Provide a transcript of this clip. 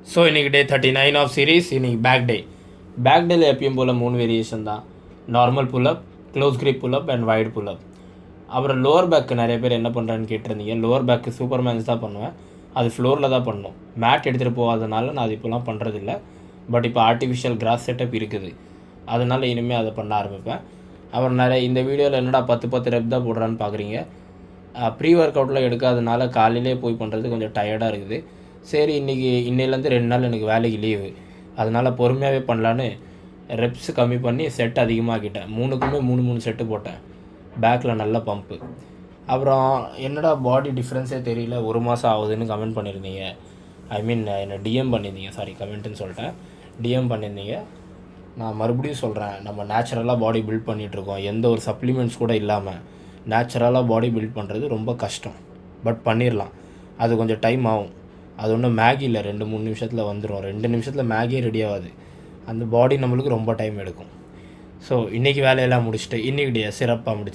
So இன்றைக்கி டே 39 of series. இன்றைக்கி back டேயில் எப்பயும் போல் 3 வேரியேஷன் தான். Normal pull-up, close grip pull-up and wide pull-up. அப்புறம் லோவர் பேக்கு நிறைய பேர் என்ன பண்ணுறான்னு கேட்டிருந்தீங்க. லோவர் பேக்கு சூப்பர் மேன்ஸ் தான் பண்ணுவேன், அது ஃப்ளோரில் தான் பண்ணணும். மேட் எடுத்துகிட்டு போகாதனால நான் அது இப்போலாம் பண்ணுறதில்ல. பட் இப்போ ஆர்டிஃபிஷியல் கிராஸ் செட்டப் இருக்குது, அதனால் இனிமேல் அதை பண்ண ஆரம்பிப்பேன். அப்புறம் நிறைய இந்த வீடியோவில் என்னடா 10 ரெப் தான் போடுறான்னு பார்க்குறீங்க. ப்ரீ ஒர்க் அவுட்டில் எடுக்காதனால காலையிலே போய் பண்ணுறது கொஞ்சம் டயர்டாக இருக்குது. சரி, இன்னையிலேருந்து 2 நாள் எனக்கு வேலைக்கு லீவு, அதனால் பொறுமையாகவே பண்ணலான்னு ரெப்ஸ் கம்மி பண்ணி செட் அதிகமாகிட்டேன். 3க்குமே 3 செட்டு போட்டேன். பேக்கில் நல்ல பம்ப்பு. அப்புறம் என்னடா பாடி டிஃப்ரென்ஸே தெரியல, 1 மாதம் ஆகுதுன்னு கமெண்ட் பண்ணியிருந்தீங்க. என்னை டிஎம் பண்ணியிருந்தீங்க, சாரி கமெண்ட்டுன்னு சொல்லிட்டேன், டிஎம் பண்ணியிருந்தீங்க. நான் மறுபடியும் சொல்கிறேன், நம்ம நேச்சுரலாக பாடி பில்ட் பண்ணிகிட்ருக்கோம். எந்த ஒரு சப்ளிமெண்ட்ஸ் கூட இல்லாமல் நேச்சுரலாக பாடி பில்ட் பண்ணுறது ரொம்ப கஷ்டம். பட் பண்ணிடலாம், அது கொஞ்சம் டைம் ஆகும். அது ஒன்றும் மேகியில் 2-3 நிமிஷத்தில் வந்துடும். 2 நிமிஷத்தில் மேகியே ரெடி ஆகாது. அந்த பாடி நம்மளுக்கு ரொம்ப டைம் எடுக்கும். ஸோ இன்றைக்கி வேலையெல்லாம் முடிச்சுட்டு இன்றைக்கி டே சிறப்பாக முடிச்சு